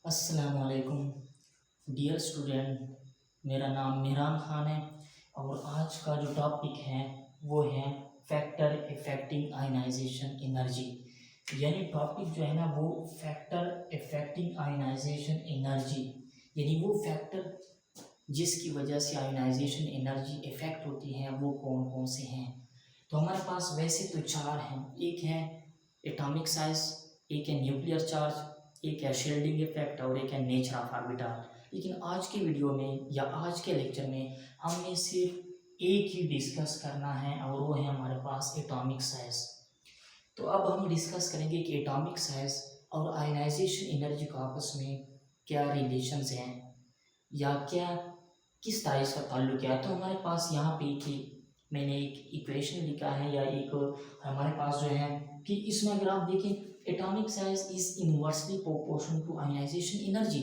अस्सलाम वालेकुम dear student. मेरा नाम मेहरान ख़ान है और आज का जो टॉपिक है वो है फैक्टर इफेक्टिंग आयनाइजेशन एनर्जी। यानी टॉपिक जो है ना वो फैक्टर इफेक्टिंग आयनाइजेशन एनर्जी, यानी वो फैक्टर जिसकी वजह से आयनाइजेशन एनर्जी इफेक्ट होती है वो कौन कौन से हैं। तो हमारे पास वैसे तो चार हैं। एक है एटॉमिक साइज, एक है न्यूक्लियर चार्ज, एक है शील्डिंग इफेक्ट और एक है नेचर ऑफ ऑर्बिटल। लेकिन आज के वीडियो में या आज के लेक्चर में हमने सिर्फ एक ही डिस्कस करना है और वो है हमारे पास एटॉमिक साइज। तो अब हम डिस्कस करेंगे कि एटॉमिक साइज और आयनाइजेशन एनर्जी का आपस में क्या रिलेशंस हैं या क्या किस तरह इसका ताल्लुक है। तो हमारे पास यहाँ पे कि मैंने एक इक्वेशन लिखा है या एक हमारे पास जो है कि इसमें अगर आप देखें atomic size is inversely proportion to ionization energy.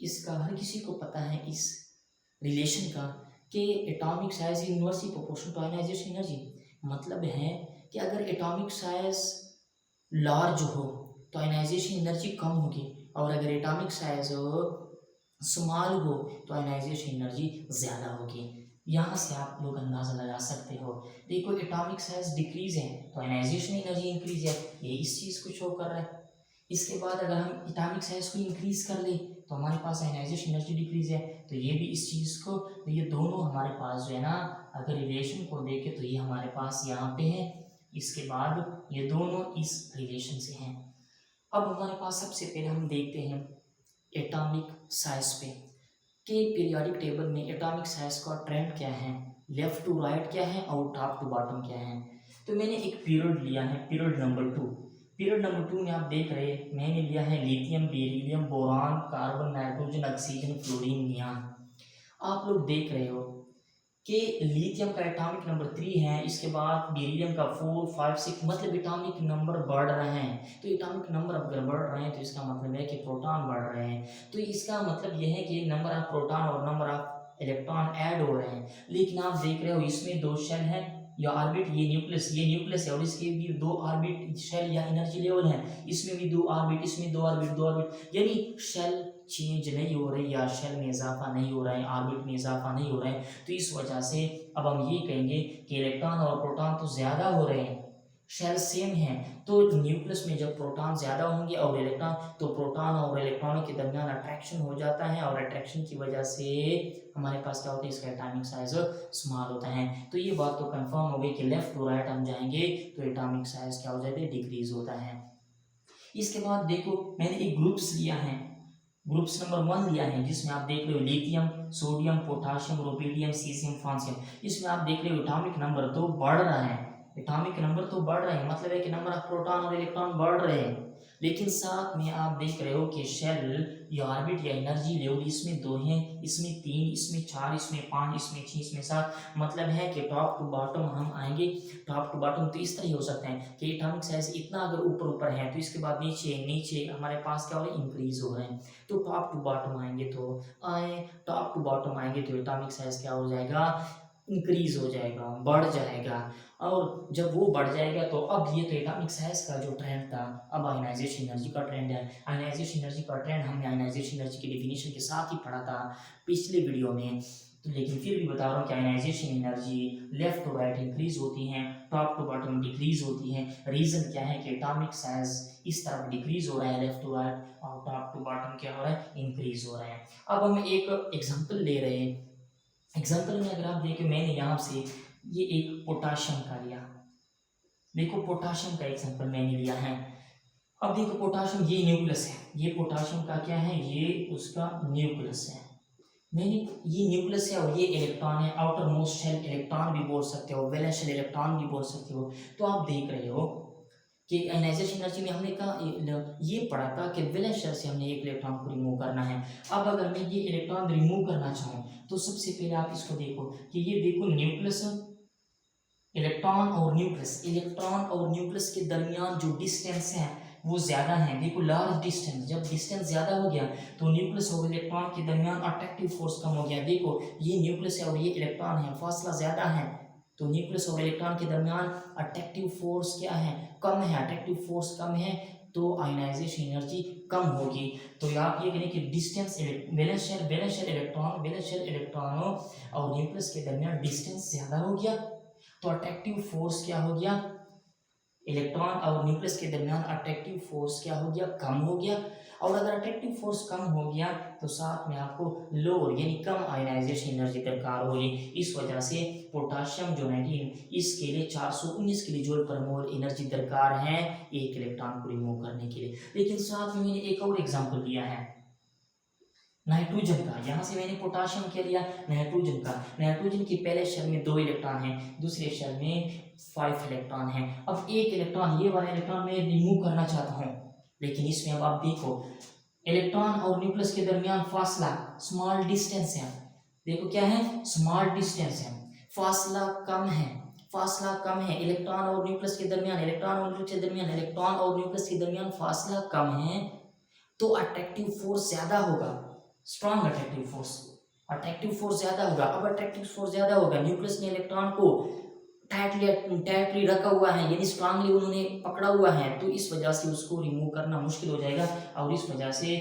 इसका हर किसी को पता है इस रिलेशन का कि atomic size inversely proportion to ionization energy. मतलब है कि अगर एटॉमिक साइज लार्ज हो तो आयनाइजेशन एनर्जी कम होगी और अगर एटॉमिक साइज स्मॉल हो तो आयनाइजेशन एनर्जी ज़्यादा होगी। यहाँ से आप लोग अंदाज़ा लगा सकते हो। देखो एटॉमिक साइज डिक्रीज है तो आयनाइजेशन एनर्जी इंक्रीज है, ये इस चीज़ को शो कर रहा है। इसके बाद अगर हम एटॉमिक साइज को इंक्रीज कर ले तो हमारे पास आयनाइजेशन एनर्जी डिक्रीज है, तो ये भी इस चीज़ को, तो ये दोनों हमारे पास जो है ना अगर रिलेशन को देखें तो ये हमारे पास यहाँ पे है। इसके बाद ये दोनों इस रिलेशन से हैं। अब हमारे पास सबसे पहले हम देखते हैं एटॉमिक साइज पे कि पीरियोडिक टेबल में एटॉमिक साइज का ट्रेंड क्या है, लेफ्ट टू राइट क्या है और टॉप टू बॉटम क्या है। तो मैंने एक पीरियड लिया है, पीरियड नंबर 2। पीरियड नंबर 2 में आप देख रहे हैं मैंने लिया है lithium, beryllium, boron, carbon, nitrogen, oxygen, fluorine, neon. आप लोग देख रहे हो कि लिथियम का एटॉमिक नंबर 3 है, इसके बाद बेरिलियम का 4, 5, 6, मतलब एटॉमिक नंबर बढ़ रहे हैं। तो एटॉमिक नंबर अगर बढ़ रहे हैं तो इसका मतलब है कि प्रोटॉन बढ़ रहे हैं। तो इसका मतलब यह है कि नंबर ऑफ प्रोटॉन और नंबर ऑफ इलेक्ट्रॉन ऐड हो रहे हैं। लेकिन आप देख रहे हो इसमें दो शेल है या ऑर्बिट, ये न्यूक्लियस है और इसके भी दो ऑर्बिट शेल या एनर्जी लेवल है। इसमें भी दो ऑर्बिट, इसमें दो ऑर्बिट, दो ऑर्बिट, यानी शेल चेंज नहीं हो रही या शेल में इजाफा नहीं हो रहा है, ऑर्बिट में इजाफा नहीं हो रहा है। तो इस वजह से अब हम ये कहेंगे कि इलेक्ट्रॉन और प्रोटॉन तो ज़्यादा हो रहे हैं, शेल सेम है। तो न्यूक्लियस में जब प्रोटॉन ज़्यादा होंगे और इलेक्ट्रॉन, तो प्रोटॉन और इलेक्ट्रॉनों के दरमियान अट्रैक्शन हो जाता है और अट्रैक्शन की वजह से हमारे पास क्या होता है, इसका एटॉमिक साइज स्मॉल होता है। तो ये बात तो कंफर्म हो गई कि लेफ्ट टू राइट हम जाएंगे तो एटॉमिक साइज क्या हो जाता है, डिक्रीज होता है। इसके बाद देखो मैंने एक ग्रुप्स लिया है, ग्रुप्स नंबर 1 लिया है जिसमें आप देख रहे हो lithium, sodium, potassium, rubidium, caesium, francium. इसमें आप देख रहे हो एटॉमिक नंबर तो बढ़ रहा है, एटॉमिक नंबर तो बढ़ रहे हैं, मतलब है कि नंबर ऑफ प्रोटॉन और इलेक्ट्रॉन बढ़ रहे हैं। लेकिन साथ में आप देख रहे हो कि शेल या ऑर्बिट या एनर्जी लेवल इसमें 2 हैं, इसमें 3, इसमें 4, इसमें 5, इसमें 6, इसमें 7। मतलब है कि टॉप टू बॉटम हम आएंगे। टॉप टू बॉटम तो इस तरह ही हो सकते हैं कि एटॉमिक साइज इतना अगर ऊपर ऊपर है तो इसके बाद नीचे नीचे हमारे पास क्या हो रहा है, इंक्रीज हो रहे हैं। तो टॉप टू बॉटम आएंगे तो आए, टॉप टू बॉटम आएंगे तो एटॉमिक साइज क्या हो जाएगा, इंक्रीज हो जाएगा, बढ़ जाएगा। और जब वो बढ़ जाएगा तो अब ये तो एटॉमिक साइज का जो ट्रेंड था, अब आयनाइजेशन एनर्जी का ट्रेंड है। आयनाइजेशन एनर्जी का ट्रेंड हमने आयनाइजेशन एनर्जी की डेफिनेशन के साथ ही पढ़ा था पिछले वीडियो में। तो लेकिन फिर भी बता रहा हूँ कि ionization energy left to right increase होती हैं, टॉप टू बॉटम डिक्रीज होती हैं। रीज़न क्या है कि एटॉमिक साइज इस तरफ डिक्रीज हो रहा है लेफ्ट टू राइट और टॉप टू बॉटम क्या हो रहा है, इंक्रीज हो रहा है। अब हम एक एग्जांपल ले रहे हैं। एग्जांपल में अगर आप देखें मैंने यहाँ से ये एक पोटाशियम का लिया, देखो पोटाशियम का एग्जांपल मैंने लिया है। अब देखो पोटाशियम ये न्यूक्लियस है, ये पोटाशियम का क्या है, ये उसका न्यूक्लियस है। मैंने ये न्यूक्लियस है और ये इलेक्ट्रॉन है, आउटर मोस्ट शेल इलेक्ट्रॉन भी बोल सकते हो, वैलेंस शेल इलेक्ट्रॉन भी बोल सकते हो। तो आप देख रहे हो कि आयनाइजेशन एनर्जी में हमने कहा ये पढ़ा था कि वैलेंस शेल से हमने एक इलेक्ट्रॉन को रिमूव करना है। अब अगर मैं ये इलेक्ट्रॉन रिमूव करना चाहूँ तो सबसे पहले आप इसको देखो कि ये देखो न्यूक्लियस, इलेक्ट्रॉन और न्यूक्लियस, इलेक्ट्रॉन और न्यूक्लियस के दरमियान जो डिस्टेंस है वो ज़्यादा है। देखो लार्ज डिस्टेंस, जब डिस्टेंस ज़्यादा हो गया तो न्यूक्लियस और इलेक्ट्रॉन के दरमियान अट्रैक्टिव फोर्स कम हो गया। देखो ये न्यूक्लियस है और ये इलेक्ट्रॉन है, फासला ज़्यादा है, तो न्यूक्लियस और इलेक्ट्रॉन के दरमियान अट्रैक्टिव फोर्स क्या है, कम है, अट्रैक्टिव फोर्स कम है, तो आयनाइजेशन एनर्जी कम होगी तो आप ये कहें कि डिस्टेंस वैलेंस शेल इलेक्ट्रॉनों और न्यूक्लियस के दरमियान डिस्टेंस ज़्यादा हो गया तो अट्रैक्टिव फोर्स क्या हो गया, इलेक्ट्रॉन और न्यूक्लियस के दरमियान अट्रैक्टिव फोर्स क्या हो गया, कम हो गया। और अगर अट्रैक्टिव फोर्स कम हो गया तो साथ में आपको लोअर यानी कम आयनाइजेशन एनर्जी दरकार होगी। इस वजह से पोटाशियम जो 19 इसके लिए 419 किलो जूल पर मोल एनर्जी दरकार है एक इलेक्ट्रॉन को रिमूव करने के लिए। लेकिन साथ में मैंने एक और एग्जाम्पल लिया है नाइट्रोजन का। यहाँ से मैंने पोटाशियम क्या लिया, नाइट्रोजन का। नाइट्रोजन की पहले शेल में 2 इलेक्ट्रॉन हैं, दूसरे शेल में 5 इलेक्ट्रॉन हैं। अब एक इलेक्ट्रॉन, ये वाला इलेक्ट्रॉन मैं रिमूव करना चाहता हूँ, लेकिन इसमें अब आप देखो इलेक्ट्रॉन और न्यूक्लियस के दरमियान फासला स्मॉल डिस्टेंस है। देखो क्या है, स्मॉल डिस्टेंस है, फासला कम है, फासला कम है इलेक्ट्रॉन और न्यूक्लियस के दरमियान, इलेक्ट्रॉन और न्यूक्लियस के दरमियान फासला कम है तो अट्रैक्टिव फोर्स ज्यादा होगा, स्ट्रॉन्ग अट्रैक्टिव फोर्स ज्यादा होगा। अब अट्रैक्टिव फोर्स ज्यादा होगा, न्यूक्लियस ने इलेक्ट्रॉन को टाइटली रखा हुआ है यानी स्ट्रांगली उन्होंने पकड़ा हुआ है, तो इस वजह से उसको रिमूव करना मुश्किल हो जाएगा और इस वजह से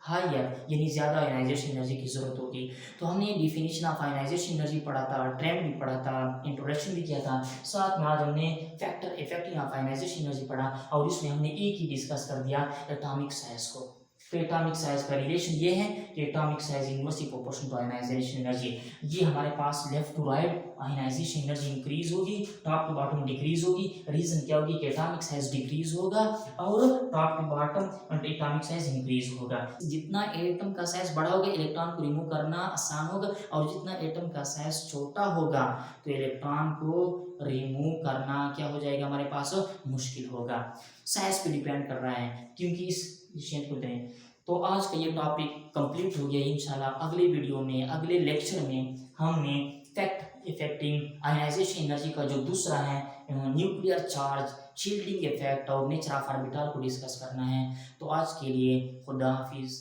हायर यानी ज़्यादा आयनाइजेशन एनर्जी की ज़रूरत होगी। तो हमने डिफिनीशन ऑफ आयनाइजेशन एनर्जी पढ़ा था, ट्रेंड भी पढ़ा था, इंट्रोडक्शन भी किया था, साथ में आज हमने factor affecting of ionization energy पढ़ा और इसमें हमने एक ही डिस्कस कर दिया एटॉमिक साइज को। तो एटॉमिक साइज का रिलेशन ये है कि atomic size inversely proportional to ionization energy. ये हमारे पास left to right ionization energy increase होगी, टॉप टू बॉटम डिक्रीज होगी। रीजन क्या होगी कि एटॉमिक साइज डिक्रीज होगा और top to bottom atomic size increase होगा। जितना एटम का साइज बड़ा होगा इलेक्ट्रॉन को रिमूव करना आसान होगा और जितना एटम का साइज छोटा होगा तो इलेक्ट्रॉन को रिमूव करना क्या हो जाएगा, हमारे पास मुश्किल होगा। साइज पे डिपेंड कर रहा है क्योंकि इस विषय को दें। तो आज का ये टॉपिक कंप्लीट हो गया। इंशाल्लाह अगले वीडियो में, अगले लेक्चर में हमने फैक्ट इफेक्टिंग आयनाइजेशन एनर्जी का जो दूसरा है न्यूक्लियर चार्ज शील्डिंग इफेक्ट और नेचर ऑफ ऑर्बिटल को डिस्कस करना है। तो आज के लिए खुदा हाफिज।